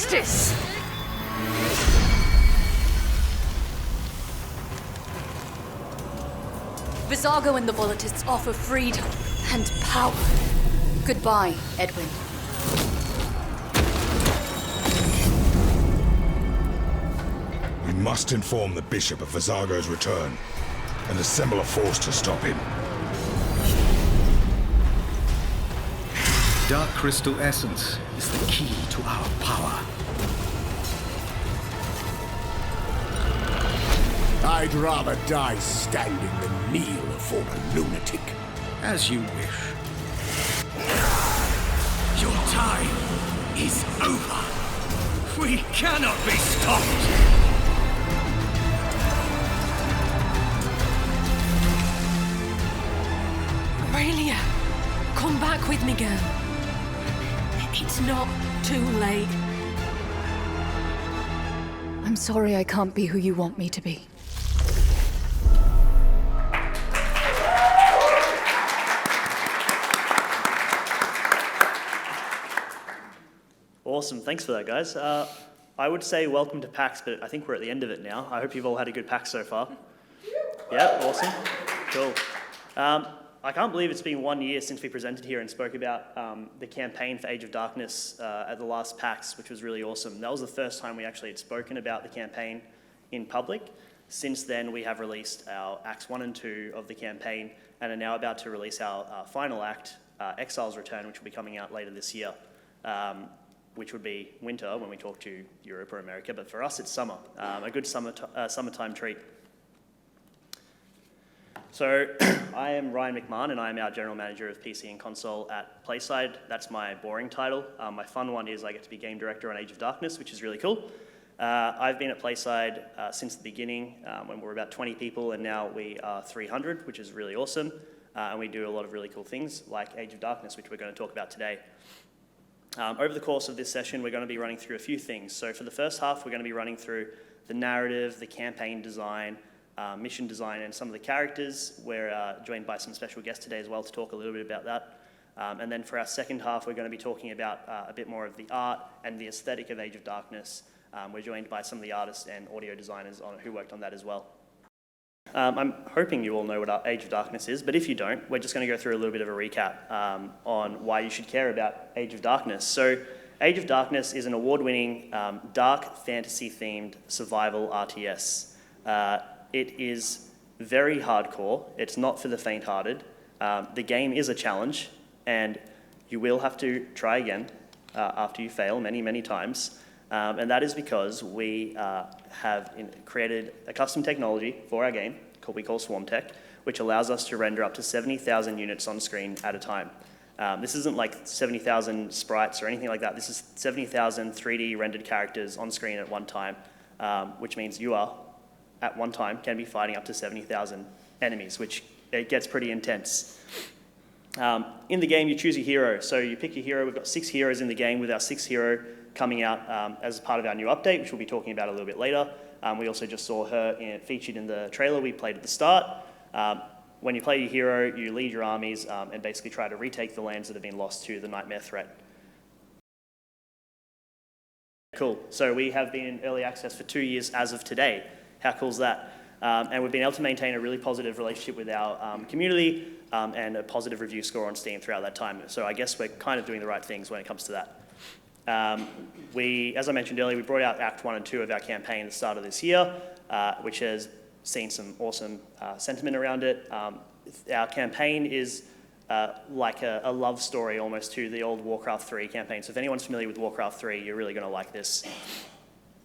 justice! Visago and the Volatists offer freedom and power. Goodbye, Edwin. We must inform the Bishop of Visago's return and assemble a force to stop him. Dark crystal essence is the key to our power. I'd rather die standing than kneel before a lunatic. As you wish. Your time is over. We cannot be stopped. Aurelia, come back with me, girl. It's not too late. I'm sorry I can't be who you want me to be. Awesome, thanks for that, guys. I would say welcome to PAX, but I think we're at the end of it now. I hope you've all had a good PAX so far. Yeah, awesome, cool. I can't believe it's been 1 year since we presented here and spoke about the campaign for Age of Darkness at the last PAX, which was really awesome. That was the first time we actually had spoken about the campaign in public. Since then, we have released our Acts 1 and 2 of the campaign and are now about to release our final act, Exile's Return, which will be coming out later this year, which would be winter when we talk to Europe or America, but for us it's summer, a good summertime treat. So I am Ryan McMahon and I am our General Manager of PC and Console at PlaySide. That's my boring title. My fun one is I get to be Game Director on Age of Darkness, which is really cool. I've been at PlaySide since the beginning when we were about 20 people and now we are 300, which is really awesome. And we do a lot of really cool things like Age of Darkness, which we're going to talk about today. Over the course of this session, we're going to be running through a few things. So for the first half, we're going to be running through the narrative, the campaign design, mission design, and some of the characters. We're joined by some special guests today as well to talk a little bit about that. And then for our second half, we're going to be talking about a bit more of the art and the aesthetic of Age of Darkness. We're joined by some of the artists and audio designers who worked on that as well. I'm hoping you all know what Age of Darkness is, but if you don't, we're just going to go through a little bit of a recap on why you should care about Age of Darkness. So Age of Darkness is an award-winning dark fantasy-themed survival RTS. It is very hardcore. It's not for the faint-hearted. The game is a challenge, and you will have to try again after you fail many, many times. And that is because we have created a custom technology for our game, we call Swarm Tech, which allows us to render up to 70,000 units on screen at a time. This isn't like 70,000 sprites or anything like that. This is 70,000 3D rendered characters on screen at one time, which means you are, at one time, can be fighting up to 70,000 enemies, which it gets pretty intense. In the game, you choose a hero. So you pick your hero. We've got 6 heroes in the game, with our 6th hero coming out as part of our new update, which we'll be talking about a little bit later. We also just saw her featured in the trailer we played at the start. When you play your hero, you lead your armies and basically try to retake the lands that have been lost to the Nightmare threat. Cool. So we have been in early access for 2 years as of today. How cool is that? And we've been able to maintain a really positive relationship with our community and a positive review score on Steam throughout that time. So I guess we're kind of doing the right things when it comes to that. As I mentioned earlier, we brought out Act 1 and 2 of our campaign at the start of this year, which has seen some awesome sentiment around it. Our campaign is like a love story almost to the old Warcraft 3 campaign. So if anyone's familiar with Warcraft 3, you're really going to like this.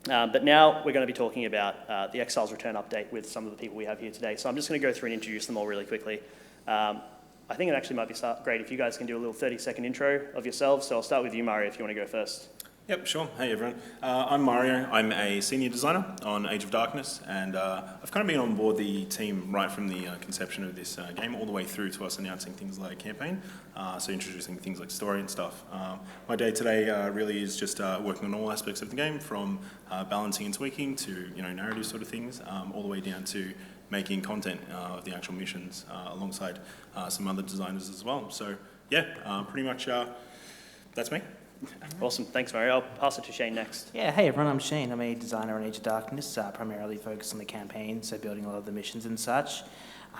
But now we're going to be talking about the Exile's Return update with some of the people we have here today. So I'm just going to go through and introduce them all really quickly. I think it actually might be great if you guys can do a little 30-second intro of yourselves. So I'll start with you, Mario, if you want to go first. Yep, sure. Hey, everyone. I'm Mario. I'm a senior designer on Age of Darkness, and I've kind of been on board the team right from the conception of this game all the way through to us announcing things like campaign, so introducing things like story and stuff. My day today really is just working on all aspects of the game, from balancing and tweaking to narrative sort of things, all the way down to making content of the actual missions alongside some other designers as well. So yeah, pretty much that's me. Awesome. Thanks, Mario. I'll pass it to Shane next. Yeah, hey everyone, I'm Shane. I'm a designer on Age of Darkness, primarily focused on the campaign, so building a lot of the missions and such.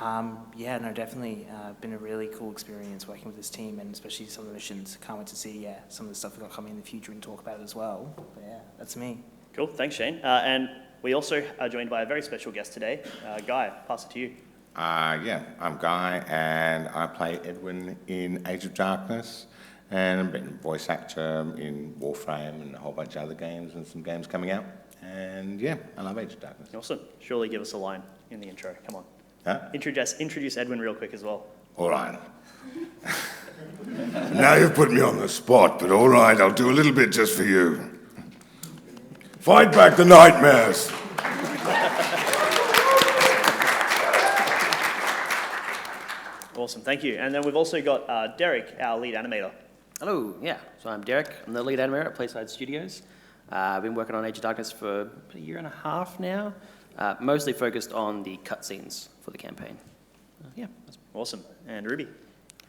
Yeah, no, definitely been a really cool experience working with this team, and especially some of the missions. Can't wait to see some of the stuff we've got coming in the future and talk about it as well. But yeah, that's me. Cool. Thanks, Shane. And we also are joined by a very special guest today. Guy, pass it to you. Yeah, I'm Guy, and I play Edwin in Age of Darkness, and I've been a voice actor in Warframe and a whole bunch of other games and some games coming out. And yeah, I love Age of Darkness. Awesome. Surely give us a line in the intro. Come on. Huh? Introduce Edwin real quick as well. All right. Now you've put me on the spot, but all right, I'll do a little bit just for you. Fight back the nightmares. Awesome, thank you. And then we've also got Derek, our lead animator. Hello, yeah. So I'm Derek. I'm the lead animator at Playside Studios. I've been working on Age of Darkness for a year and a half now, mostly focused on the cutscenes for the campaign. Yeah. Awesome. And Ruby.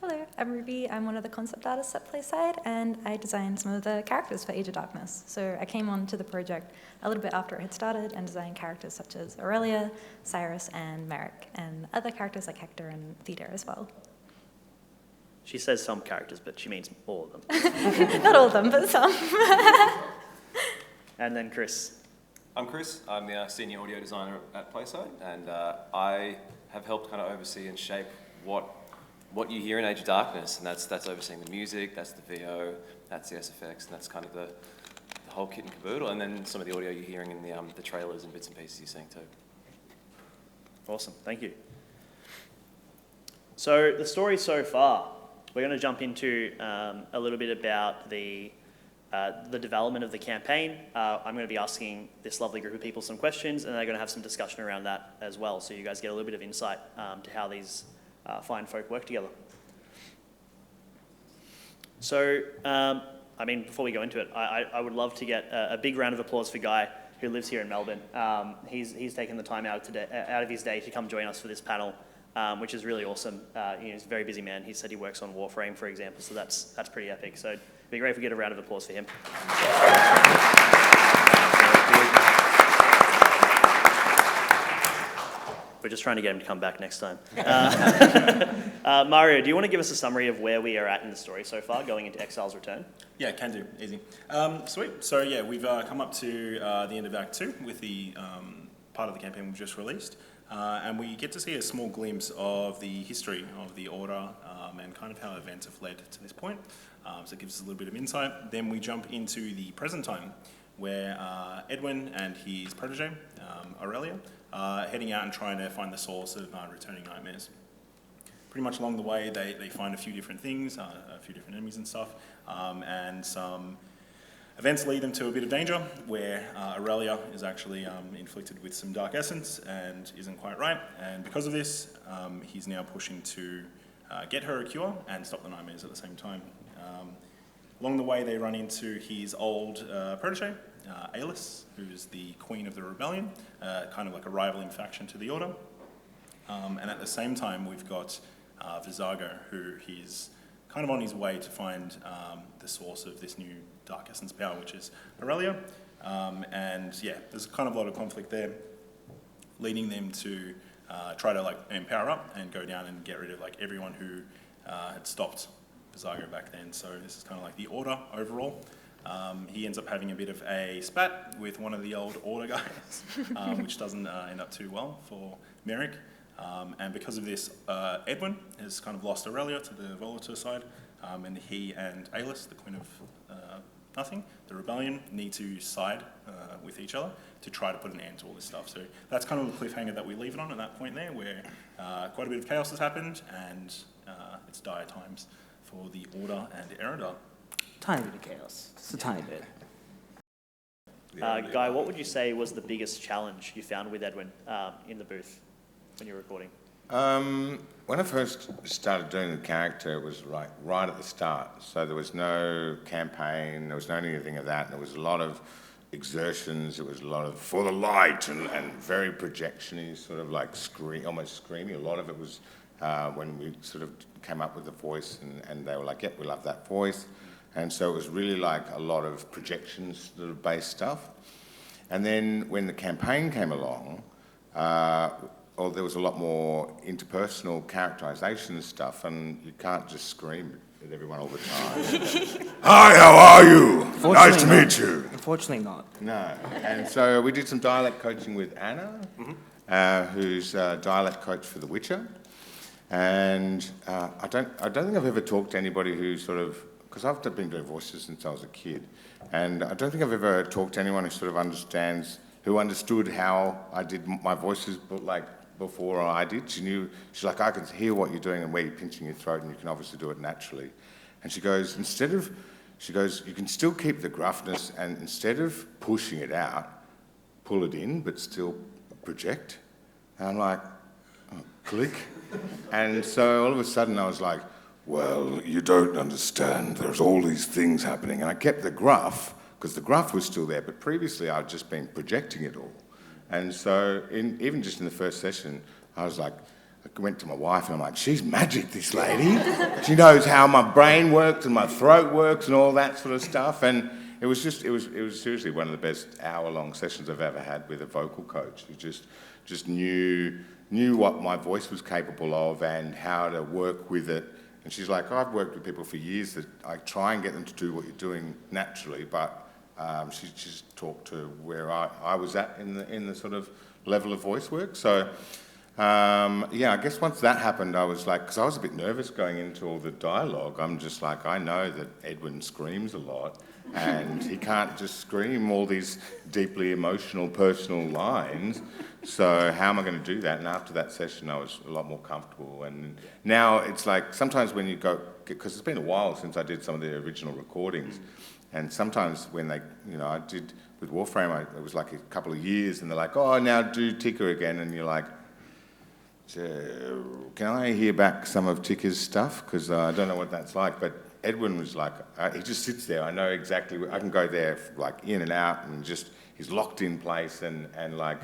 Hello, I'm Ruby. I'm one of the concept artists at Playside, and I designed some of the characters for Age of Darkness. So I came onto the project a little bit after it had started and designed characters such as Aurelia, Cyrus, and Merrick, and other characters like Hector and Theta as well. She says some characters, but she means all of them. Not all of them, but some. And then Chris. I'm Chris. I'm the senior audio designer at Playside, and I have helped kind of oversee and shape what you hear in Age of Darkness, and that's overseeing the music, that's the VO, that's the SFX, and that's kind of the whole kit and caboodle, and then some of the audio you're hearing in the trailers and bits and pieces you're seeing too. Awesome, thank you. So the story so far, we're going to jump into a little bit about the development of the campaign. I'm going to be asking this lovely group of people some questions, and they're going to have some discussion around that as well, so you guys get a little bit of insight to how these fine folk work together. So, I mean, before we go into it, I would love to get a big round of applause for Guy, who lives here in Melbourne. He's taken the time out of his day to come join us for this panel, which is really awesome. He's a very busy man. He said he works on Warframe, for example, so that's pretty epic. So it'd be great if we get a round of applause for him. We're just trying to get him to come back next time. Mario, do you want to give us a summary of where we are at in the story so far, going into Exile's Return? Yeah, can do. Easy. Sweet. So yeah, we've come up to the end of Act 2 with the part of the campaign we've just released. And we get to see a small glimpse of the history of the Order and kind of how events have led to this point. So it gives us a little bit of insight. Then we jump into the present time, where Edwin and his protege, Aurelia, are heading out and trying to find the source of returning nightmares. Pretty much along the way, they find a few different things, a few different enemies and stuff, and some events lead them to a bit of danger, where Aurelia is actually inflicted with some dark essence and isn't quite right, and because of this, he's now pushing to get her a cure and stop the nightmares at the same time. Along the way, they run into his old protege, Alice, who's the queen of the rebellion, kind of like a rivaling faction to the Order. And at the same time, we've got Vizago, who he's kind of on his way to find the source of this new dark essence power, which is Aurelia. And yeah, there's kind of a lot of conflict there, leading them to try to like empower up and go down and get rid of like everyone who had stopped Vizago back then. So this is kind of like the Order overall. He ends up having a bit of a spat with one of the old Order guys, which doesn't end up too well for Merrick. And because of this, Edwin has kind of lost Aurelia to the Volator side, and he and Alice, the Queen of Nothing, the Rebellion, need to side with each other to try to put an end to all this stuff. So that's kind of the cliffhanger that we leave it on at that point there, where quite a bit of chaos has happened, and it's dire times for the Order and Erodar. Tiny bit of chaos, just a tiny bit. Guy, what would you say was the biggest challenge you found with Edwin in the booth when you were recording? When I first started doing the character, it was like right at the start. So there was no campaign, there was no anything of that. There was a lot of exertions, it was a lot of for the light and very projection-y, sort of like almost screamy. A lot of it was when we sort of came up with the voice and they were like, yep, we love that voice. And so it was really like a lot of projections sort of based stuff. And then when the campaign came along, there was a lot more interpersonal characterization stuff, and you can't just scream at everyone all the time. Hi, how are you? Nice to meet you. Unfortunately not. No. And so we did some dialect coaching with Anna, who's a dialect coach for The Witcher. And I don't think I've ever talked to anybody who sort of, because I've been doing voices since I was a kid, and I don't think I've ever talked to anyone who sort of understood how I did my voices, but like before I did. She's like, I can hear what you're doing and where you're pinching your throat, and you can obviously do it naturally. And she goes, you can still keep the gruffness, and instead of pushing it out, pull it in, but still project. And I'm like, oh, click. And so all of a sudden I was like, well, you don't understand. There's all these things happening. And I kept the gruff, because the gruff was still there, but previously I'd just been projecting it all. And so even just in the first session, I was like, I went to my wife and I'm like, she's magic, this lady. She knows how my brain works and my throat works and all that sort of stuff. And it was seriously one of the best hour-long sessions I've ever had with a vocal coach who just knew what my voice was capable of and how to work with it. And she's like, I've worked with people for years that I try and get them to do what you're doing naturally, but she just talked to where I was at in the sort of level of voice work. So, I guess once that happened, I was like, because I was a bit nervous going into all the dialogue. I'm just like, I know that Edwin screams a lot, and he can't just scream all these deeply emotional, personal lines. So how am I going to do that? And after that session, I was a lot more comfortable. And now it's like, sometimes when you go, because it's been a while since I did some of the original recordings, and sometimes when they, I did with Warframe, it was like a couple of years, and they're like, oh, now do Ticker again, and you're like, can I hear back some of Ticker's stuff? Because I don't know what that's like. But Edwin was like, he just sits there. I know exactly, I can go there like in and out, and just, he's locked in place, and like,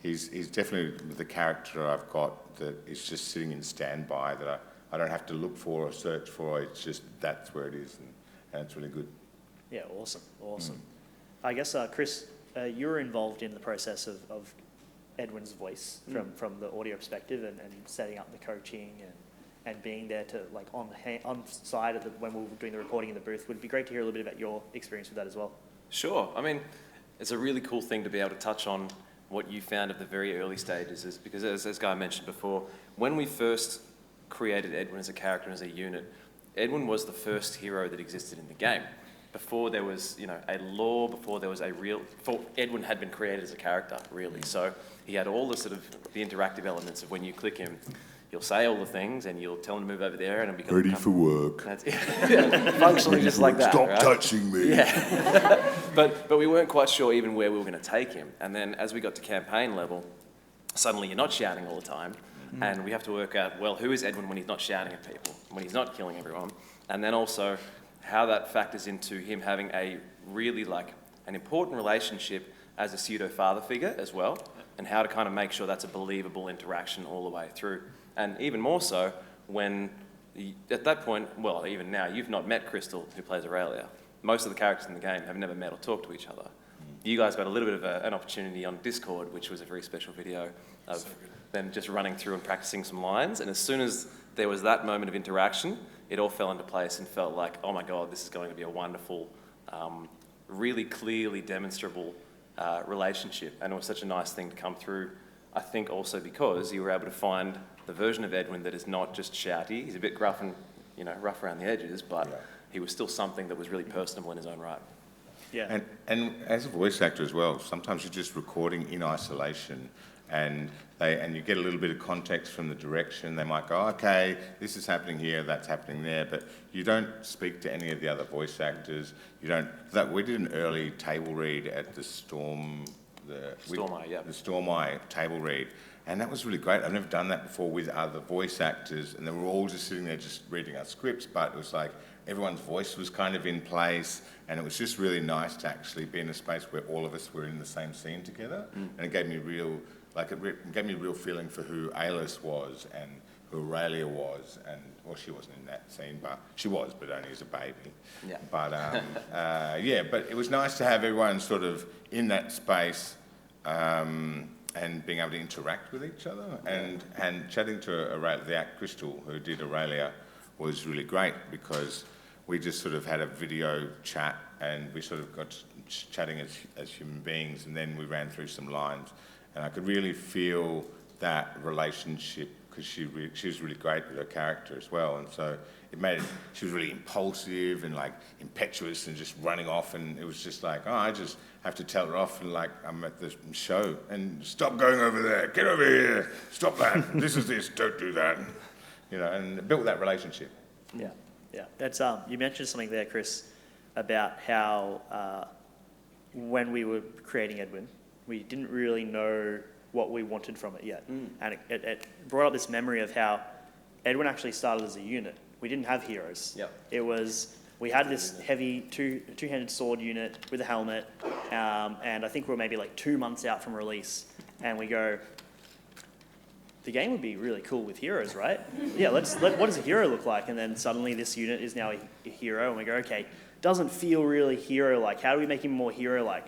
he's definitely the character I've got that is just sitting in standby that I don't have to look for or search for. It's just, that's where it is, and it's really good. Yeah, awesome. I guess, Chris, you were involved in the process of Edwin's voice from the audio perspective and setting up the coaching and being there to like on side of when we were doing the recording in the booth. Would be great to hear a little bit about your experience with that as well. Sure. I mean, it's a really cool thing to be able to touch on what you found at the very early stages, is because as Guy mentioned before, when we first created Edwin as a character and as a unit, Edwin was the first hero that existed in the game. Before there was, a lore, before Edwin had been created as a character, really. So he had all the the interactive elements of when you click him, you'll say all the things and you'll tell him to move over there and it'll be ready for work. That's functionally just like that. Stop right? touching me. Yeah. but we weren't quite sure even where we were going to take him. And then as we got to campaign level, suddenly you're not shouting all the time. And we have to work out, well, who is Edwin when he's not shouting at people, when he's not killing everyone? And then also how that factors into him having a really an important relationship as a pseudo-father figure as well, and how to kind of make sure that's a believable interaction all the way through. And even more so when, at that point, well, even now, you've not met Crystal, who plays Aurelia. Most of the characters in the game have never met or talked to each other. You guys got a little bit of an opportunity on Discord, which was a very special video of them just running through and practicing some lines, and as soon as there was that moment of interaction, it all fell into place and felt like, oh my God, this is going to be a wonderful, really clearly demonstrable relationship. And it was such a nice thing to come through, I think also because you were able to find the version of Edwin that is not just shouty. He's a bit gruff and, rough around the edges, but he was still something that was really personable in his own right. Yeah. And as a voice actor as well, sometimes you're just recording in isolation, and you get a little bit of context from the direction. They might go, okay, this is happening here, that's happening there, but you don't speak to any of the other voice actors. We did an early table read at the Storm Eye table read, and that was really great. I've never done that before with other voice actors, and they were all just sitting there just reading our scripts, but it was like everyone's voice was kind of in place, and it was just really nice to actually be in a space where all of us were in the same scene together, and it gave me a real feeling for who Aylis was and who Aurelia was, and well, she wasn't in that scene, but she was, but only as a baby. Yeah. But yeah, but it was nice to have everyone sort of in that space and being able to interact with each other, and chatting to Aurelia, the act Crystal who did Aurelia was really great because we just sort of had a video chat and we sort of got chatting as human beings, and then we ran through some lines, and I could really feel that relationship because she was really great with her character as well, and so it made it, she was really impulsive and like impetuous and just running off, and it was just like, oh, I just have to tell her off, and like I'm at the show and stop going over there, get over here, stop that, this is this, don't do that, you know, and built that relationship. Yeah, yeah. That's you mentioned something there, Chris, about how when we were creating Edwin, we didn't really know what we wanted from it yet, and it brought up this memory of how Edwin actually started as a unit. We didn't have heroes. Yep. It was, we had this heavy two-handed sword unit with a helmet, and I think we're maybe like 2 months out from release, and we go, the game would be really cool with heroes, right? Yeah, what does a hero look like? And then suddenly this unit is now a hero, and we go, okay, doesn't feel really hero-like. How do we make him more hero-like?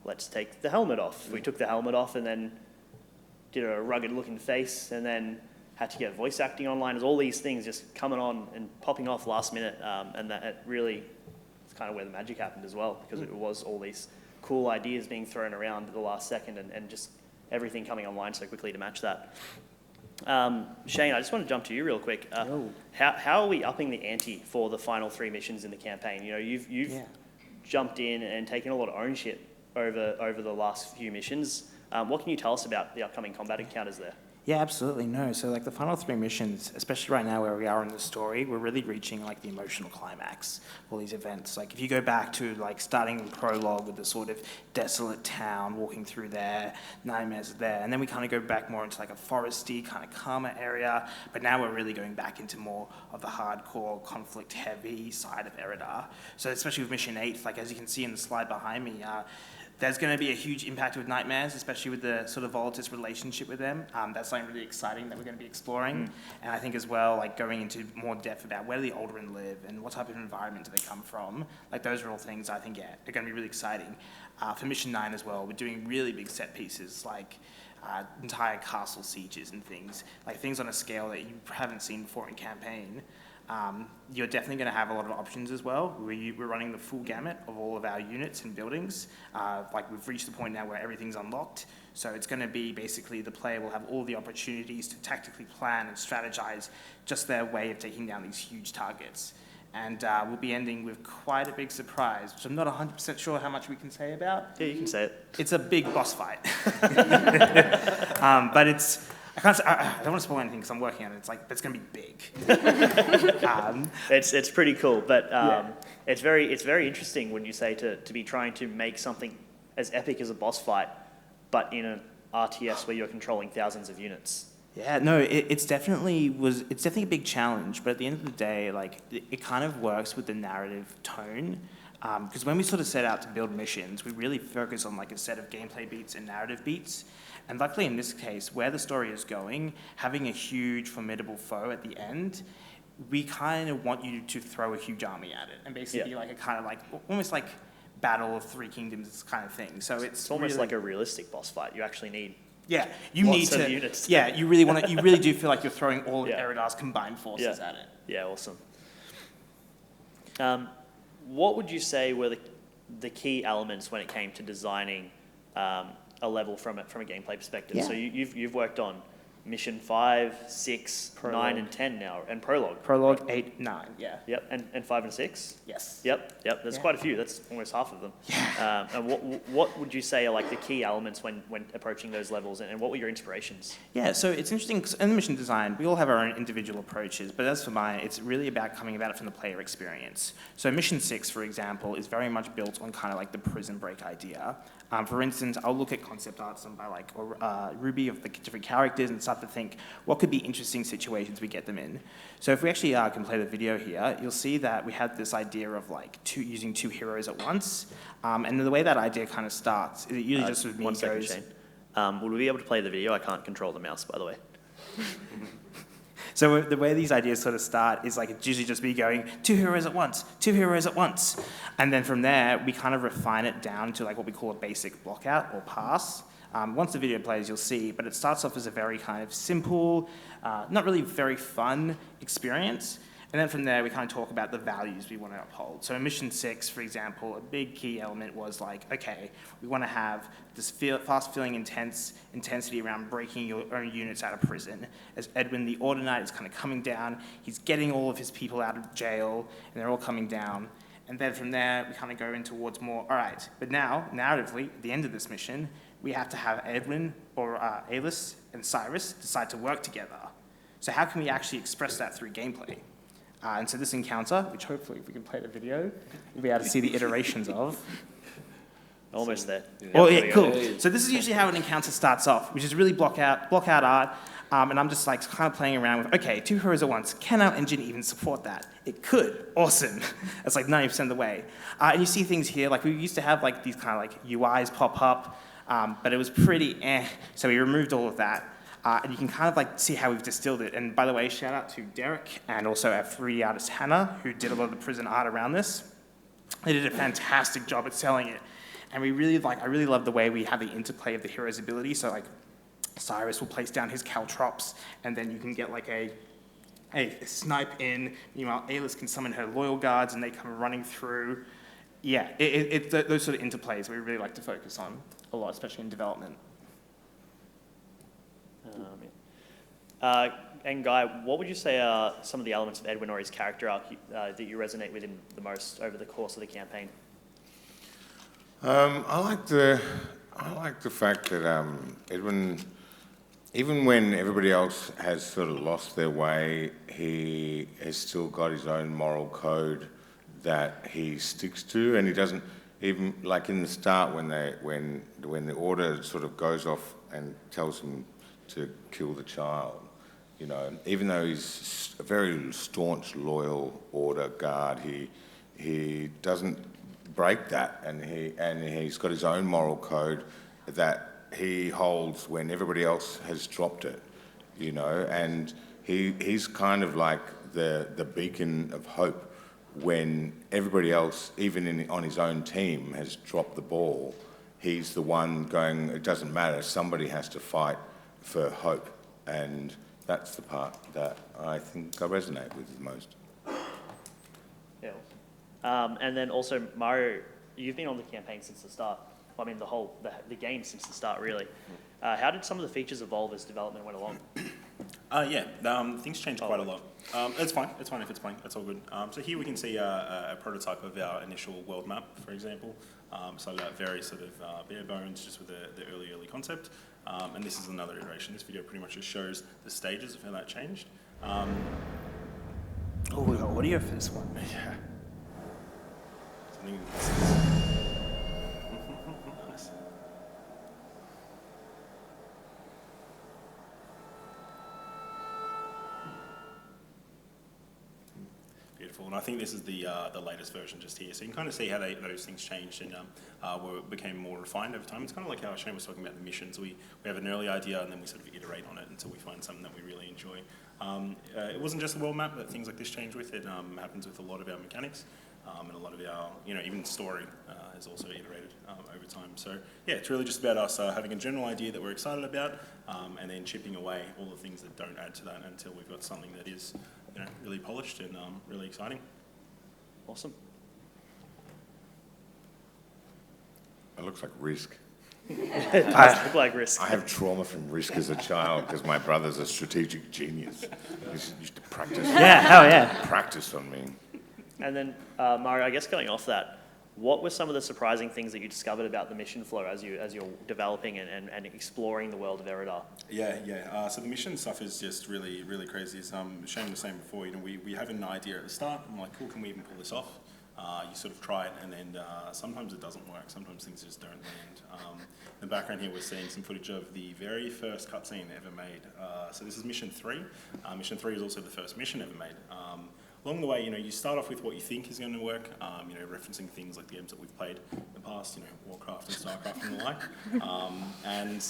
Let's take the helmet off. We took the helmet off and then did a rugged-looking face, and then had to get voice acting online. There's all these things just coming on and popping off last minute, and that it really is kind of where the magic happened as well, because it was all these cool ideas being thrown around at the last second, and just everything coming online so quickly to match that. Shane, I just want to jump to you real quick. How are we upping the ante for the final 3 missions in the campaign? You know, you've jumped in and taken a lot of ownership over the last few missions. What can you tell us about the upcoming combat encounters there? Yeah, absolutely. No, so like the final 3 missions, especially right now where we are in the story, we're really reaching like the emotional climax for these events. Like if you go back to like starting in prologue with the sort of desolate town, walking through there, nightmares there, and then we kind of go back more into like a foresty, kind of calmer area, but now we're really going back into more of the hardcore, conflict-heavy side of Erodar. So especially with Mission 8, like as you can see in the slide behind me, there's going to be a huge impact with nightmares, especially with the sort of Volatis relationship with them. That's something really exciting that we're going to be exploring. And I think as well, like going into more depth about where do the Aldermen live and what type of environment do they come from. Like those are all things I think, yeah, are going to be really exciting. For Mission 9 as well, we're doing really big set pieces like entire castle sieges and things. Like things on a scale that you haven't seen before in campaign. You're definitely going to have a lot of options as well. We're running the full gamut of all of our units and buildings. Like we've reached the point now where everything's unlocked. So it's going to be basically the player will have all the opportunities to tactically plan and strategize just their way of taking down these huge targets. And we'll be ending with quite a big surprise, which I'm not 100% sure how much we can say about. Yeah, you can say it. It's a big boss fight. But it's... I don't want to spoil anything because I'm working on it. It's like, it's going to be big. It's pretty cool, but it's very interesting when you say to be trying to make something as epic as a boss fight, but in an RTS where you're controlling thousands of units. Yeah, no, it's definitely a big challenge, but at the end of the day, like it kind of works with the narrative tone. Because when we sort of set out to build missions, we really focus on like a set of gameplay beats and narrative beats. And luckily in this case, where the story is going, having a huge formidable foe at the end, we kind of want you to throw a huge army at it and basically like a kind of like almost like Battle of 3 Kingdoms kind of thing. So it's almost really, like a realistic boss fight. You actually need you lots need of to units. you really do feel like you're throwing all of Erodar's combined forces at it. Yeah, awesome. What would you say were the key elements when it came to designing a level from a gameplay perspective? Yeah. So you've worked on Mission 5, 6, Prologue. 9, and 10 now, and Prologue. Prologue, 8, 9, yeah. Yep, and 5 and 6? Yes. Yep, there's quite a few. That's almost half of them. Yeah. And what would you say are like the key elements when approaching those levels, and what were your inspirations? Yeah, so it's interesting, 'cause in mission design, we all have our own individual approaches, but as for mine, it's really about coming about it from the player experience. So Mission 6, for example, is very much built on kind of like the prison break idea. For instance, I'll look at concept arts done by like Ruby of the different characters and start to think, what could be interesting situations we get them in? So if we actually can play the video here, you'll see that we had this idea of like using 2 heroes at once. And the way that idea kind of starts, it usually just with me goes... Shane. Would we be able to play the video? I can't control the mouse, by the way. So the way these ideas sort of start is like it's usually just me going, 2 heroes at once, 2 heroes at once. And then from there, we kind of refine it down to like what we call a basic blockout or pass. Once the video plays, you'll see, but it starts off as a very kind of simple, not really very fun experience. And then from there, we kind of talk about the values we want to uphold. So in Mission 6, for example, a big key element was like, okay, we want to have this fast-feeling intensity around breaking your own units out of prison. As Edwin, the Order Knight, is kind of coming down, he's getting all of his people out of jail, and they're all coming down. And then from there, we kind of go in towards more, all right, but now, narratively, at the end of this mission, we have to have Edwin or Alis and Cyrus decide to work together. So how can we actually express that through gameplay? And so this encounter, which hopefully if we can play the video, we'll be able to see the iterations of. Almost there. Oh yeah, cool. So this is usually how an encounter starts off, which is really block out art. And I'm just like kind of playing around with, okay, 2 heroes at once. Can our engine even support that? It could. Awesome. That's like 90% of the way. And you see things here, like we used to have like these kind of like UIs pop up, but it was pretty So we removed all of that. And you can kind of like see how we've distilled it. And by the way, shout out to Derek and also our 3D artist Hannah, who did a lot of the prison art around this. They did a fantastic job at selling it. And I really love the way we have the interplay of the hero's ability. So like Cyrus will place down his caltrops, and then you can get like a snipe in. Meanwhile, Alis can summon her loyal guards, and they come running through. Yeah, those sort of interplays we really like to focus on a lot, especially in development. And Guy, what would you say are some of the elements of Edwin or his character arc that you resonate with him the most over the course of the campaign? I like the fact that Edwin, even when everybody else has sort of lost their way, he has still got his own moral code that he sticks to, and he doesn't even like in the start when the Order sort of goes off and tells him to kill the child. You know, even though he's a very staunch, loyal Order guard, he doesn't break that, and he's got his own moral code that he holds when everybody else has dropped it. You know, and he's kind of like the beacon of hope when everybody else, even on his own team, has dropped the ball. He's the one going, it doesn't matter, somebody has to fight for hope, and that's the part that I think I resonate with the most. Yeah. And then also, Mario, you've been on the campaign since the start. I mean, the game since the start, really. How did some of the features evolve as development went along? Things changed quite a lot. It's fine if it's playing, that's all good. So here we can see a prototype of our initial world map, for example. So that very sort of bare bones, just with the early concept. And this is another iteration. This video pretty much just shows the stages of how that changed. Oh, we got audio for this one. Yeah. Nice. Beautiful, and I think this is the latest version just here. So you can kind of see how those things changed and became more refined over time. It's kind of like how Shane was talking about the missions. We have an early idea and then we sort of iterate on it until we find something that we really enjoy. It wasn't just the world map that things like this change with. It happens with a lot of our mechanics and a lot of our, even story is also iterated over time. So yeah, it's really just about us having a general idea that we're excited about and then chipping away all the things that don't add to that until we've got something that is really polished and really exciting. Awesome. It looks like Risk. It does look like Risk. I have trauma from Risk as a child because my brother's a strategic genius. He used to practice. Yeah, hell yeah. Practice on me. And then, Mario, I guess going off that, what were some of the surprising things that you discovered about the mission flow as you're developing and exploring the world of Erodar? Yeah. So the mission stuff is just really, really crazy. As Shane was saying before, we have an idea at the start. I'm like, cool, can we even pull this off? You sort of try it, and then sometimes it doesn't work. Sometimes things just don't land. In the background here, we're seeing some footage of the very first cutscene ever made. So this is Mission 3. Mission 3 is also the first mission ever made. along the way, you start off with what you think is going to work, referencing things like the games that we've played in the past, Warcraft and Starcraft and the like. And,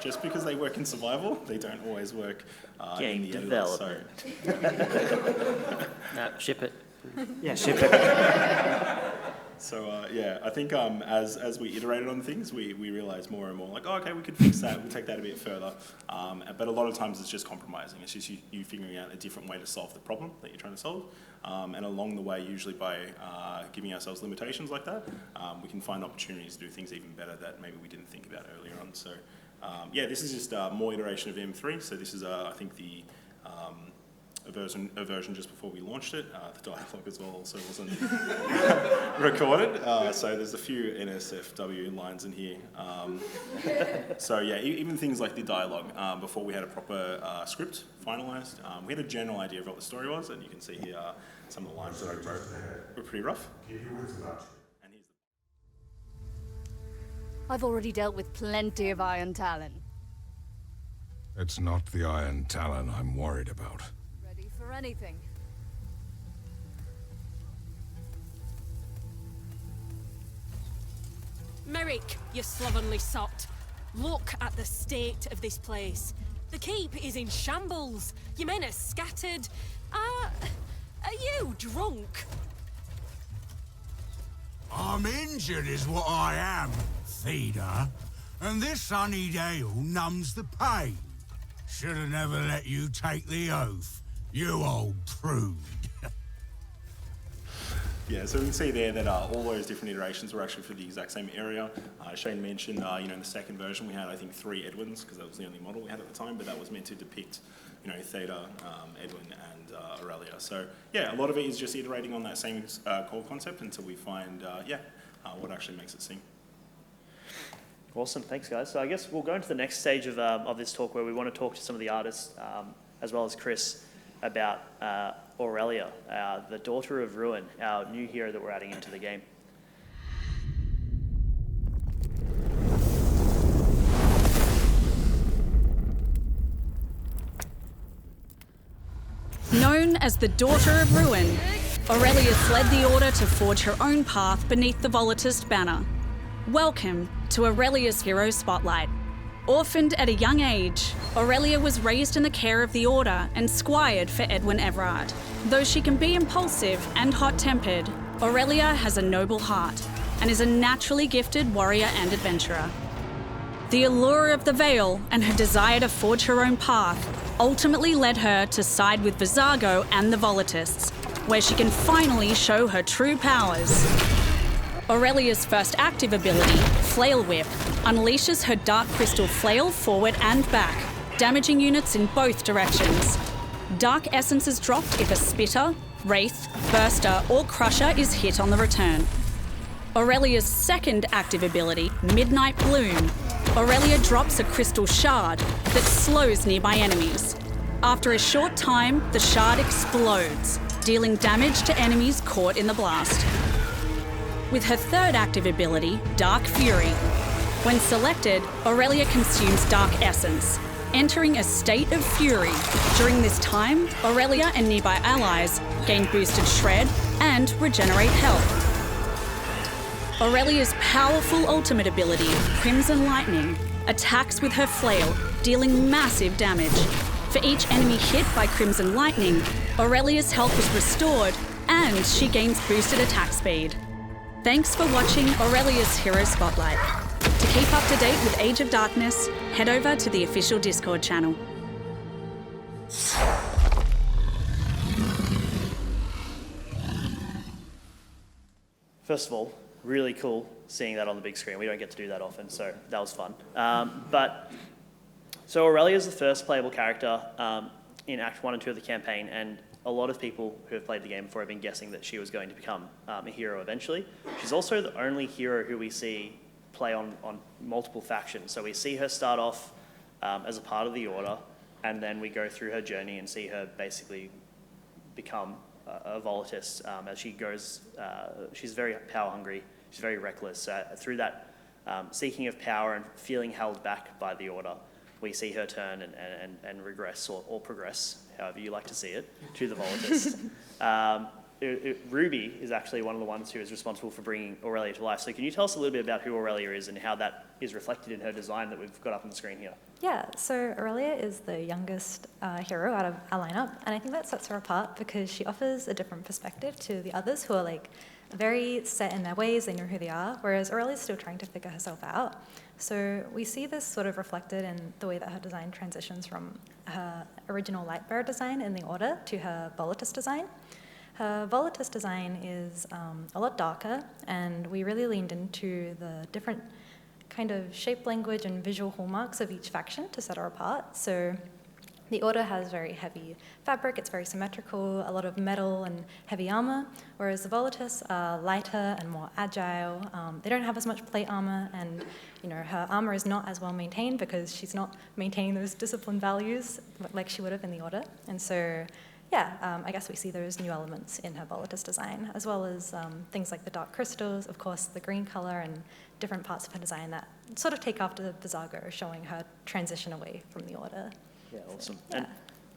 just because they work in survival, they don't always work in the development. No, ship it. Yeah, ship it. So I think as we iterated on things, we realised more and more like, oh, okay, we could fix that, we'll take that a bit further. But a lot of times it's just compromising. It's just you figuring out a different way to solve the problem that you're trying to solve. And along the way, usually by giving ourselves limitations like that, we can find opportunities to do things even better that maybe we didn't think about earlier on. So this is just more iteration of M3. So this is, I think, a version just before we launched it. The dialogue as well also wasn't recorded, so there's a few NSFW lines in here. Even things like the dialogue, before we had a proper script finalised, we had a general idea of what the story was, and you can see here some of the lines that I wrote were pretty rough. I've already dealt with plenty of Iron Talon. It's not the Iron Talon I'm worried about. Ready for anything. Merrick, you slovenly sot. Look at the state of this place. The keep is in shambles. Your men are scattered. Are you drunk? I'm injured is what I am, Theda. And this sunny day numbs the pain. Should have never let you take the oath, you old prude. Yeah, so we can see there that all those different iterations were actually for the exact same area. Shane mentioned, in the second version we had, I think, 3 Edwins, because that was the only model we had at the time, but that was meant to depict, Theda, Edwin, and Aurelia. So, yeah, a lot of it is just iterating on that same core concept until we find, what actually makes it sing. Awesome, thanks guys. So I guess we'll go into the next stage of this talk where we want to talk to some of the artists, as well as Chris, about Aurelia, the daughter of Ruin, our new hero that we're adding into the game. Known as the Daughter of Ruin, Aurelia fled the Order to forge her own path beneath the Volatist banner. Welcome to Aurelia's Hero Spotlight. Orphaned at a young age, Aurelia was raised in the care of the Order and squired for Edwin Everard. Though she can be impulsive and hot-tempered, Aurelia has a noble heart and is a naturally gifted warrior and adventurer. The allure of the Veil and her desire to forge her own path ultimately led her to side with Vizago and the Volatists, where she can finally show her true powers. Aurelia's first active ability, Flail Whip, unleashes her Dark Crystal Flail forward and back, damaging units in both directions. Dark Essence is dropped if a Spitter, Wraith, Burster, or Crusher is hit on the return. Aurelia's second active ability, Midnight Bloom. Aurelia drops a Crystal Shard that slows nearby enemies. After a short time, the shard explodes, dealing damage to enemies caught in the blast. With her third active ability, Dark Fury. When selected, Aurelia consumes Dark Essence, entering a state of fury. During this time, Aurelia and nearby allies gain boosted Shred and regenerate health. Aurelia's powerful ultimate ability, Crimson Lightning, attacks with her flail, dealing massive damage. For each enemy hit by Crimson Lightning, Aurelia's health is restored and she gains boosted attack speed. Thanks for watching Aurelia's Hero Spotlight. To keep up to date with Age of Darkness, head over to the official Discord channel. First of all, really cool seeing that on the big screen. We don't get to do that often, so that was fun. So Aurelia is the first playable character in Act 1 and 2 of the campaign, and a lot of people who have played the game before have been guessing that she was going to become a hero eventually. She's also the only hero who we see play on multiple factions. So we see her start off as a part of the Order, and then we go through her journey and see her basically become a Volatist as she goes. She's very power hungry, she's very reckless. Through that seeking of power and feeling held back by the Order, we see her turn and regress or progress, however you like to see it, to the Volatist. Ruby is actually one of the ones who is responsible for bringing Aurelia to life. So can you tell us a little bit about who Aurelia is and how that is reflected in her design that we've got up on the screen here? Yeah, so Aurelia is the youngest hero out of our lineup, and I think that sets her apart because she offers a different perspective to the others who are like very set in their ways, they know who they are, whereas Aurelia's still trying to figure herself out. So we see this sort of reflected in the way that her design transitions from her original Lightbearer design in the Order to her Volatus design. Her Volatus design is a lot darker, and we really leaned into the different kind of shape language and visual hallmarks of each faction to set her apart. So the Order has very heavy fabric, it's very symmetrical, a lot of metal and heavy armor, whereas the Volatus are lighter and more agile. They don't have as much plate armor, and her armor is not as well maintained because she's not maintaining those discipline values like she would have in the Order. And so I guess we see those new elements in her Volatus design, as well as things like the dark crystals, of course, the green color, and different parts of her design that sort of take after Vizago, showing her transition away from the Order. Yeah, awesome. So, and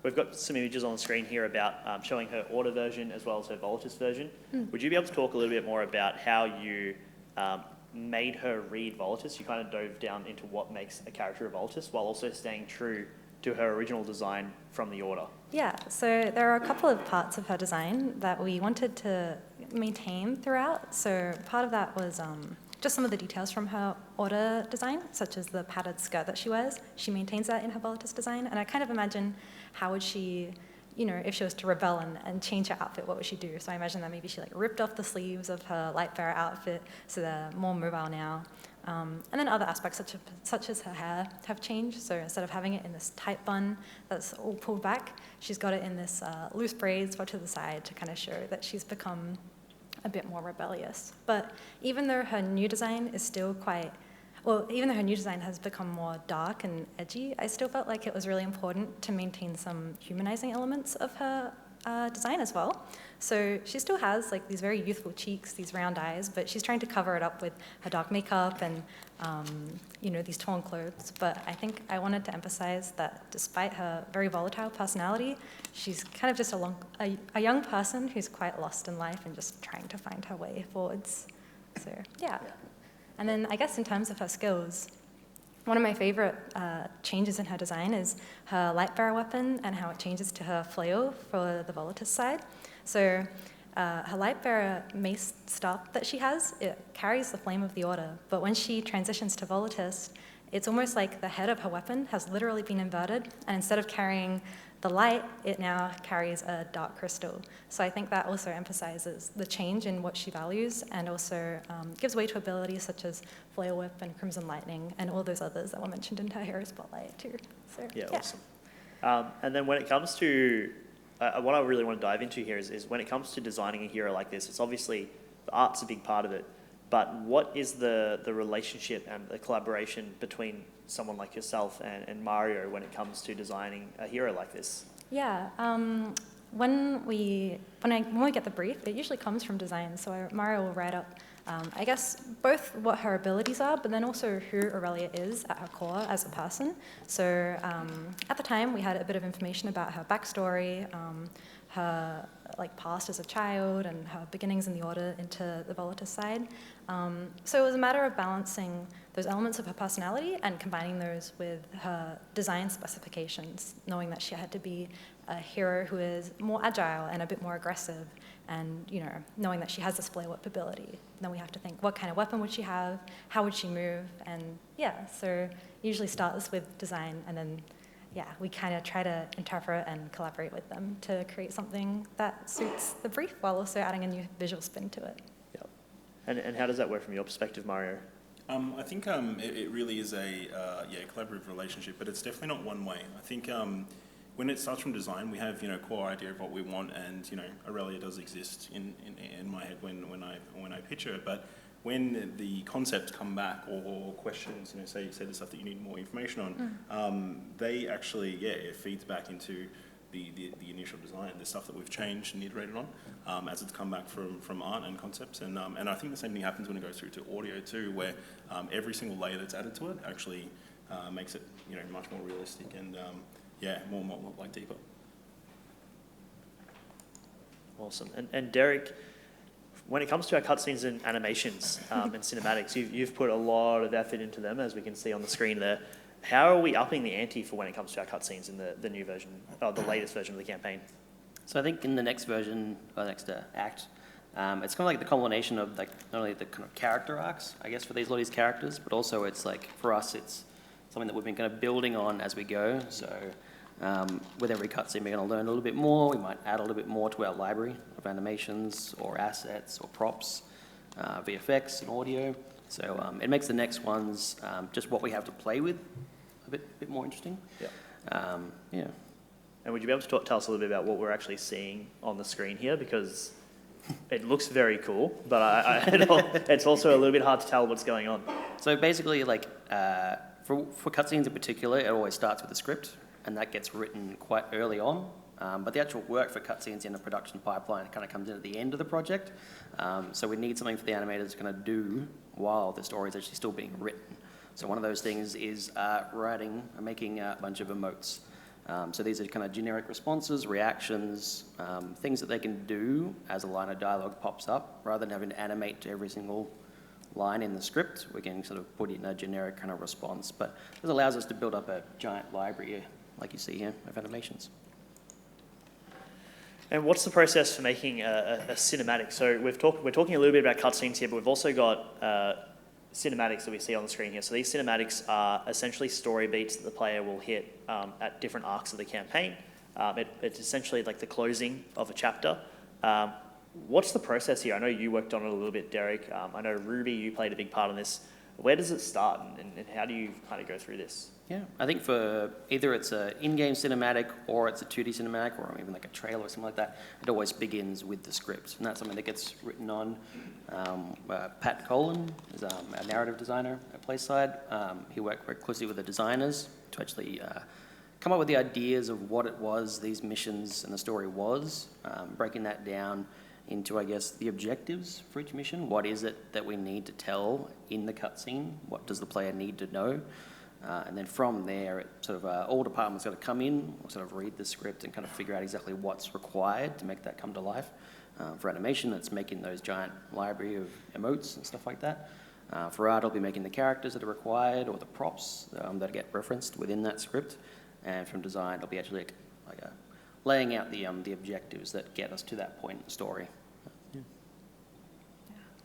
we've got some images on the screen here about showing her Order version as well as her Volatus version. Would you be able to talk a little bit more about how you made her read Volatus? You kind of dove down into what makes a character a Volatus while also staying true to her original design from the Order. Yeah, so there are a couple of parts of her design that we wanted to maintain throughout. So part of that was just some of the details from her Order design, such as the padded skirt that she wears. She maintains that in her Volatus design, and I kind of imagine how would she, if she was to rebel and change her outfit, what would she do? So I imagine that maybe she ripped off the sleeves of her Lightbearer outfit, so they're more mobile now. And then other aspects such as her hair have changed. So instead of having it in this tight bun that's all pulled back, she's got it in this loose braids to the side to kind of show that she's become a bit more rebellious. But even though her new design is still even though her new design has become more dark and edgy, I still felt like it was really important to maintain some humanizing elements of her design as well. So she still has these very youthful cheeks, these round eyes, but she's trying to cover it up with her dark makeup and these torn clothes. But I think I wanted to emphasize that despite her very volatile personality, she's kind of just a young person who's quite lost in life and just trying to find her way forwards. So yeah. And then I guess in terms of her skills, one of my favorite changes in her design is her Lightbearer weapon and how it changes to her flail for the Volatus side. So her Lightbearer mace staff that she has, it carries the flame of the Order, but when she transitions to Volatus, it's almost like the head of her weapon has literally been inverted, and instead of carrying the light, it now carries a dark crystal. So I think that also emphasizes the change in what she values, and also gives way to abilities such as Flail Whip and Crimson Lightning, and all those others that were mentioned in her Hero Spotlight too. So, yeah, awesome. And then when it comes to, what I really want to dive into here is when it comes to designing a hero like this, it's obviously, the art's a big part of it, but what is the relationship and the collaboration between someone like yourself and Mario when it comes to designing a hero like this? Yeah, when we get the brief, it usually comes from design. So Mario will write up, I guess, both what her abilities are, but then also who Aurelia is at her core as a person. So at the time, we had a bit of information about her backstory, her past as a child, and her beginnings in the Order into the Volatus side. So it was a matter of balancing those elements of her personality and combining those with her design specifications, knowing that she had to be a hero who is more agile and a bit more aggressive, and knowing that she has this Flare Whip ability. Then we have to think, what kind of weapon would she have? How would she move? And so usually starts with design, and then we kind of try to interpret and collaborate with them to create something that suits the brief while also adding a new visual spin to it. Yeah. And how does that work from your perspective, Mario? I think it really is a collaborative relationship, but it's definitely not one way. I think when it starts from design, we have core idea of what we want, and Aurelia does exist in my head when I picture it. But when the concepts come back or questions, say you said the stuff that you need more information on, they actually it feeds back into the initial design, the stuff that we've changed and iterated on as it's come back from art and concepts. And I think the same thing happens when it goes through to audio too, where every single layer that's added to it actually makes it much more realistic and more deeper. Awesome. And Derek, when it comes to our cutscenes and animations and cinematics, you've put a lot of effort into them, as we can see on the screen there. How are we upping the ante for when it comes to our cutscenes in the new version, the latest version of the campaign? So I think in the next version, or next act, it's kind of like the culmination of like not only the kind of character arcs, I guess, for a lot of these characters, but also it's like, for us, it's something that we've been kind of building on as we go. So with every cutscene, we're going to learn a little bit more. We might add a little bit more to our library of animations or assets or props, VFX and audio. So it makes the next ones just what we have to play with a bit more interesting. Yeah. Yeah. And would you be able to tell us a little bit about what we're actually seeing on the screen here? Because it looks very cool, but it's also a little bit hard to tell what's going on. So basically, like for cutscenes in particular, it always starts with a script, and that gets written quite early on. But the actual work for cutscenes in the production pipeline kind of comes in at the end of the project. So we need something for the animators to kind of do while the story is actually still being written. So one of those things is making a bunch of emotes. So these are kind of generic responses, reactions, things that they can do as a line of dialogue pops up, rather than having to animate to every single line in the script. We can sort of put in a generic kind of response. But this allows us to build up a giant library, like you see here, of animations. And what's the process for making a cinematic? So we're talking a little bit about cutscenes here, but we've also got cinematics that we see on the screen here. So these cinematics are essentially story beats that the player will hit at different arcs of the campaign. It's essentially like the closing of a chapter. What's the process here? I know you worked on it a little bit, Derek. I know Ruby, you played a big part in this. Where does it start, and how do you kind of go through this? Yeah, I think for either it's an in-game cinematic or it's a 2D cinematic or even like a trailer or something like that, it always begins with the script. And that's something that gets written on. Pat Colin is a narrative designer at Playside. He worked very closely with the designers to actually come up with the ideas of what it was these missions and the story was, breaking that down into, I guess, the objectives for each mission. What is it that we need to tell in the cutscene? What does the player need to know? And then from there, it sort of all departments got to come in, sort of read the script and kind of figure out exactly what's required to make that come to life. For animation, it's making those giant library of emotes and stuff like that. For art, I'll be making the characters that are required or the props that get referenced within that script. And from design, I'll be actually laying out the objectives that get us to that point in the story.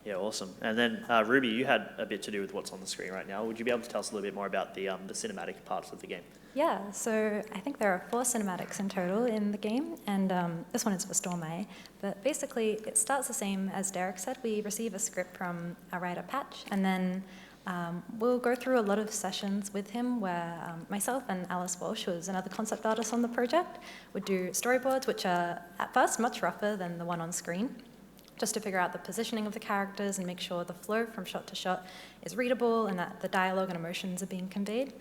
Yeah, awesome. And then Ruby, you had a bit to do with what's on the screen right now. Would you be able to tell us a little bit more about the cinematic parts of the game? Yeah, so I think there are 4 cinematics in total in the game, and this one is for Stormeye. But basically, it starts the same as Derek said. We receive a script from our writer, Patch, and then we'll go through a lot of sessions with him where myself and Alice Walsh, who is another concept artist on the project, would do storyboards, which are at first much rougher than the one on screen, just to figure out the positioning of the characters and make sure the flow from shot to shot is readable and that the dialogue and emotions are being conveyed.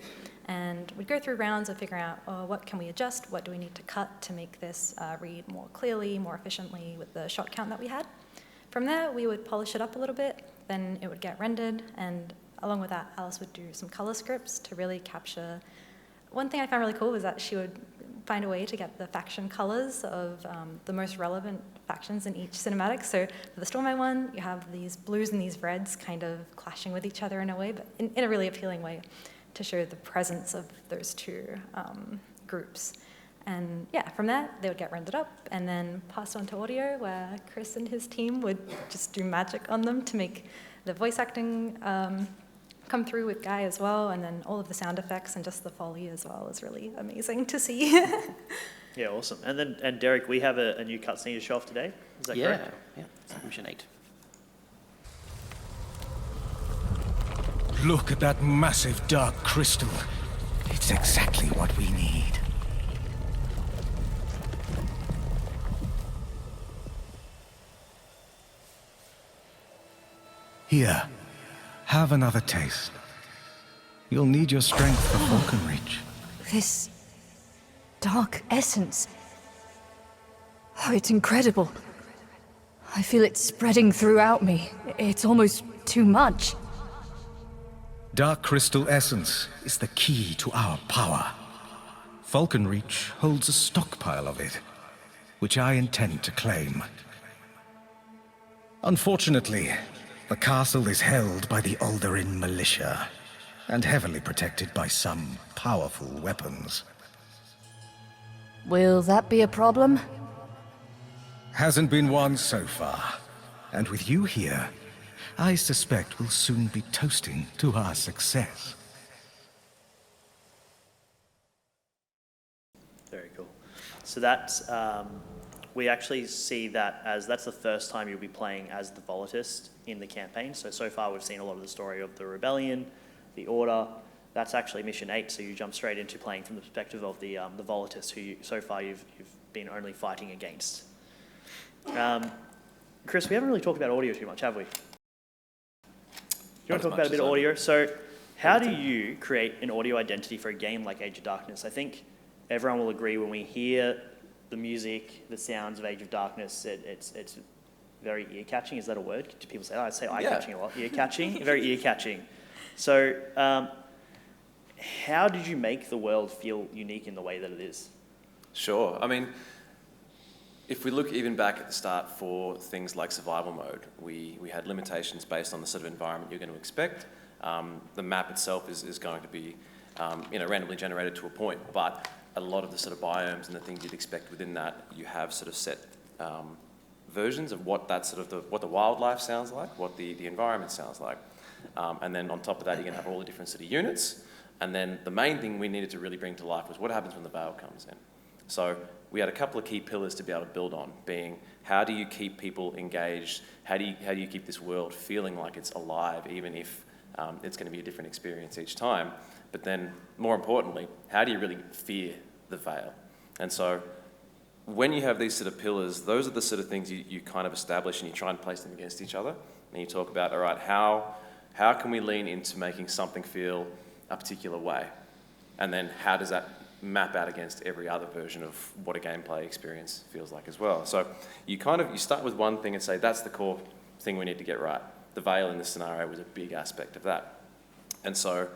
And we'd go through rounds of figuring out, what can we adjust, what do we need to cut to make this read more clearly, more efficiently with the shot count that we had. From there, we would polish it up a little bit, then it would get rendered, and along with that, Alice would do some color scripts to really capture. One thing I found really cool was that she would find a way to get the faction colors of the most relevant factions in each cinematic. So for the Stormeye one, you have these blues and these reds kind of clashing with each other in a way, but in a really appealing way to show the presence of those two groups. And yeah, from there, they would get rendered up and then passed on to audio, where Chris and his team would just do magic on them to make the voice acting come through with Guy as well, and then all of the sound effects and just the Foley as well is really amazing to see. Yeah, awesome. And Derek, we have a new cutscene to show off today. Is that correct? Yeah, it's Mission 8. Look at that massive dark crystal. It's exactly what we need. Here, have another taste. You'll need your strength for Falconreach. This dark essence. Oh, it's incredible. I feel it spreading throughout me. It's almost too much. Dark crystal essence is the key to our power. Falconreach holds a stockpile of it. which I intend to claim. Unfortunately, the castle is held by the Alderin militia, and heavily protected by some powerful weapons. Will that be a problem? Hasn't been one so far. And with you here, I suspect we'll soon be toasting to our success. Very cool. So that's, we actually see that as, that's the first time you'll be playing as the Volitist in the campaign. So far we've seen a lot of the story of the Rebellion, the Order. That's actually Mission 8, so you jump straight into playing from the perspective of the Volitist, who so far you've been only fighting against. Chris, we haven't really talked about audio too much, have we? You want to talk about a bit of audio? So how do you create an audio identity for a game like Age of Darkness? I think everyone will agree when we hear the music, the sounds of Age of Darkness, it's very ear-catching. Is that a word? Do people say that? I say eye-catching a lot. Ear-catching? Very ear-catching. So how did you make the world feel unique in the way that it is? Sure. I mean, if we look even back at the start for things like survival mode, we had limitations based on the sort of environment you're going to expect. The map itself is going to be randomly generated to a point, but a lot of the sort of biomes and the things you'd expect within that, you have sort of set versions of what that sort of what the wildlife sounds like, what the environment sounds like. And then on top of that, you're going to have all the different sort of units. And then the main thing we needed to really bring to life was what happens when the Veil comes in. So we had a couple of key pillars to be able to build on, being how do you keep people engaged? How do you keep this world feeling like it's alive, even if it's going to be a different experience each time? But then, more importantly, how do you really fear the Veil? And so when you have these sort of pillars, those are the sort of things you kind of establish, and you try and place them against each other. And you talk about, all right, how can we lean into making something feel a particular way? And then how does that map out against every other version of what a gameplay experience feels like as well? So you start with one thing and say, that's the core thing we need to get right. The Veil in this scenario was a big aspect of that. And so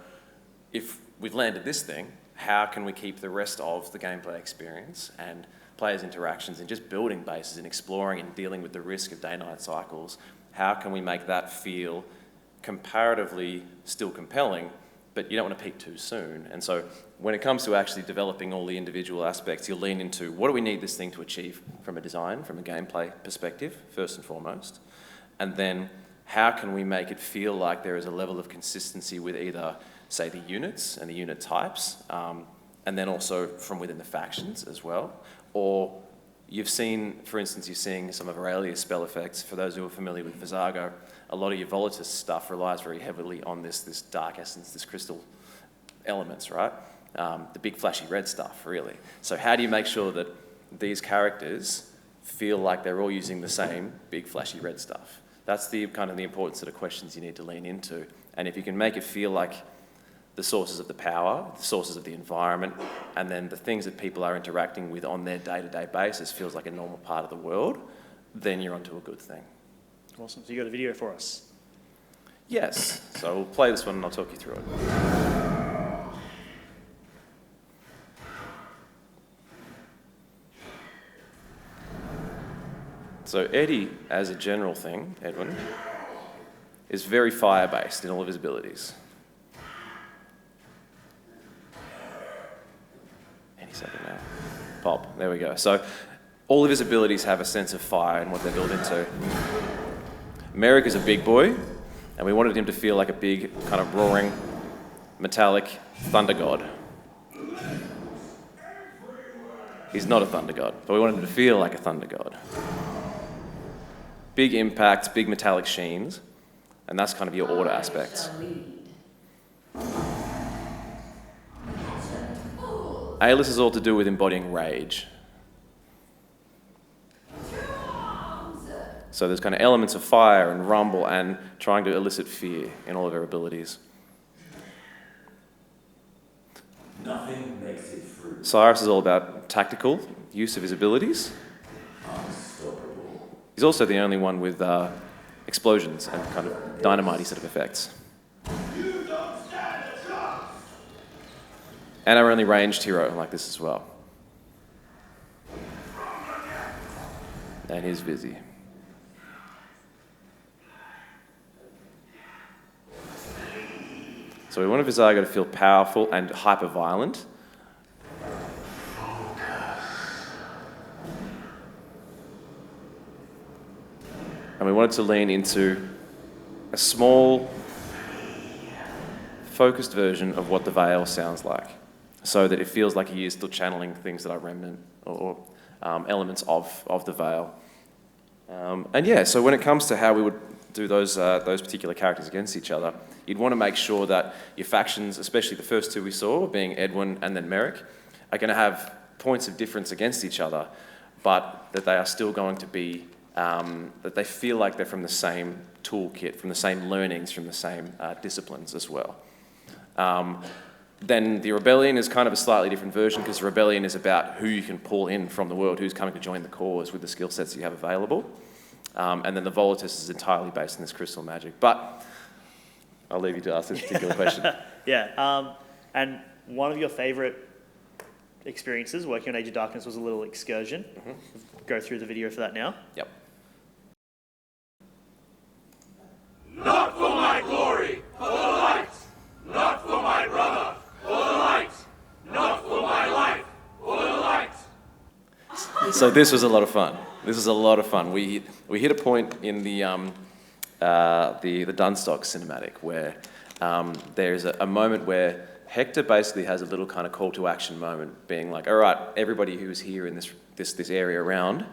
if we've landed this thing, how can we keep the rest of the gameplay experience and players' interactions and just building bases and exploring and dealing with the risk of day-night cycles, how can we make that feel comparatively still compelling, but you don't want to peak too soon? And so when it comes to actually developing all the individual aspects, you'll lean into what do we need this thing to achieve from a design, from a gameplay perspective, first and foremost, and then how can we make it feel like there is a level of consistency with either, say, the units and the unit types, and then also from within the factions as well. Or you've seen, for instance, you're seeing some of Aurelia's spell effects. For those who are familiar with Visago, a lot of your Volitist stuff relies very heavily on this dark essence, this crystal elements, right? The big flashy red stuff, really. So how do you make sure that these characters feel like they're all using the same big flashy red stuff? That's the kind of the important sort of questions you need to lean into. And if you can make it feel like the sources of the power, the sources of the environment, and then the things that people are interacting with on their day-to-day basis feels like a normal part of the world, then you're onto a good thing. Awesome. So you got a video for us? Yes. So we'll play this one and I'll talk you through it. So Eddie, as a general thing, Edwin, is very fire-based in all of his abilities. Any second now. Pop, there we go. So all of his abilities have a sense of fire and what they're built into. Merrick is a big boy, and we wanted him to feel like a big, kind of roaring, metallic thunder god. He's not a thunder god, but we wanted him to feel like a thunder god. Big impacts, big metallic sheens, and that's kind of your order aspects. Alis is all to do with embodying rage. So there's kind of elements of fire and rumble and trying to elicit fear in all of her abilities. Nothing makes it through. Cyrus is all about tactical use of his abilities. Unstoppable. He's also the only one with explosions and kind of dynamite-y sort of effects. You don't stand a chance. And our only ranged hero like this as well. And he's busy. So we want Visago to feel powerful and hyper-violent. And we want it to lean into a small, focused version of what the veil sounds like, so that it feels like he is still channeling things that are remnant or elements of the veil. And yeah, so when it comes to how we would do those particular characters against each other, you'd want to make sure that your factions, especially the first two we saw, being Edwin and then Merrick, are going to have points of difference against each other, but that they are still going to be, that they feel like they're from the same toolkit, from the same learnings, from the same disciplines as well. Then the Rebellion is kind of a slightly different version, because the Rebellion is about who you can pull in from the world, who's coming to join the cause with the skill sets you have available. And then the Volatus is entirely based on this crystal magic. But I'll leave you to ask this particular question. Yeah, and one of your favourite experiences working on Age of Darkness was a little excursion. Go through the video for that now. Yep. Not for my glory, for the light. Not for my brother, for the light. Not for my life, for the light. So this was a lot of fun. This was a lot of fun. We hit a point in the Dunstock cinematic where there's a moment where Hector basically has a little kind of call to action moment, being like, all right, everybody who's here in this area around,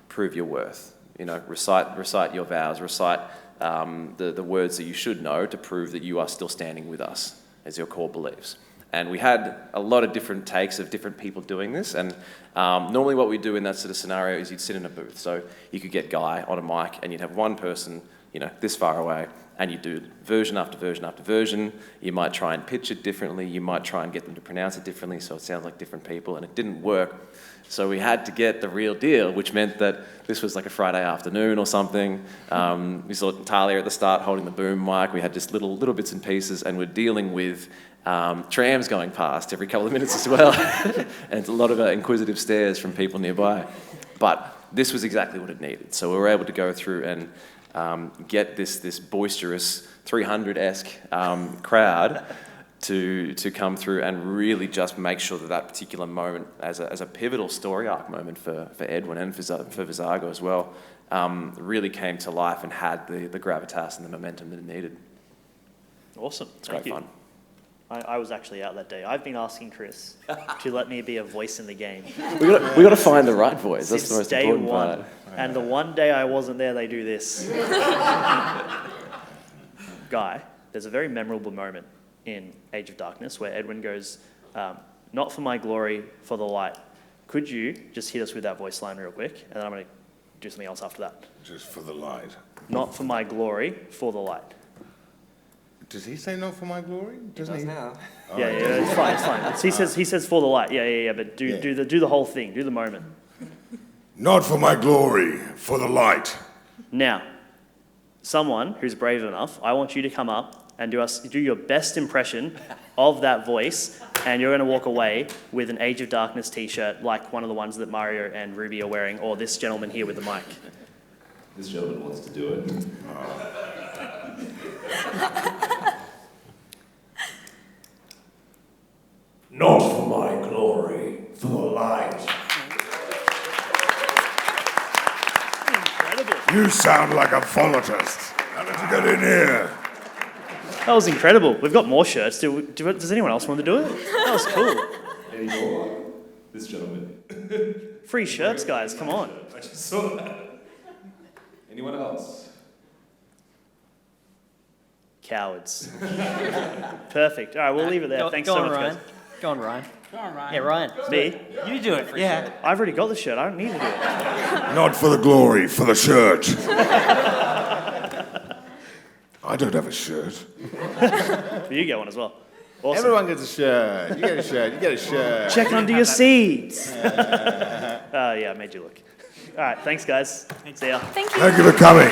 prove your worth. You know, recite your vows, recite the words that you should know to prove that you are still standing with us as your core beliefs. And we had a lot of different takes of different people doing this, and normally what we do in that sort of scenario is you'd sit in a booth. So you could get Guy on a mic and you'd have one person, you know, this far away, and you do version after version after version. You might try and pitch it differently, you might try and get them to pronounce it differently so it sounds like different people, and it didn't work. So we had to get the real deal, which meant that this was like a Friday afternoon or something. We saw Talia at the start holding the boom mic. We had just little bits and pieces, and we're dealing with trams going past every couple of minutes as well. And it's a lot of inquisitive stares from people nearby. But this was exactly what it needed. So we were able to go through and get this boisterous 300-esque crowd to come through and really just make sure that particular moment, as a pivotal story arc moment for Edwin and for Visago as well, really came to life and had the gravitas and the momentum that it needed. Awesome. It's great fun. I was actually out that day. I've been asking Chris to let me be a voice in the game. We got to find the right voice. That's the most important part. And the one day I wasn't there, they do this. Guy, there's a very memorable moment in Age of Darkness where Edwin goes, not for my glory, for the light. Could you just hit us with that voice line real quick? And then I'm going to do something else after that. Just for the light. Not for my glory, for the light. Does he say not for my glory? Doesn't he? Now. Oh, yeah, it's fine. He says for the light. Yeah. But do the whole thing. Do the moment. Not for my glory, for the light. Now, someone who's brave enough, I want you to come up and do your best impression of that voice, and you're going to walk away with an Age of Darkness t-shirt like one of the ones that Mario and Ruby are wearing, or this gentleman here with the mic. This gentleman wants to do it. Not for my glory, for the light. You sound like a Volatus. How did you get in here? That was incredible. We've got more shirts. Does anyone else want to do it? That was cool. Any more? This gentleman. Free shirts, guys. Come on. I just saw that. Anyone else? Cowards. Perfect. All right, we'll leave it there. Thanks so much, guys. Go on, Ryan. Yeah, Ryan. Me? You do it for sure. I've already got the shirt. I don't need to do it. Not for the glory, for the shirt. I don't have a shirt. You get one as well. Awesome. Everyone gets a shirt. You get a shirt. You get a shirt. Check under your seats. Yeah, I made you look. All right, thanks, guys. See ya. Thank you for coming.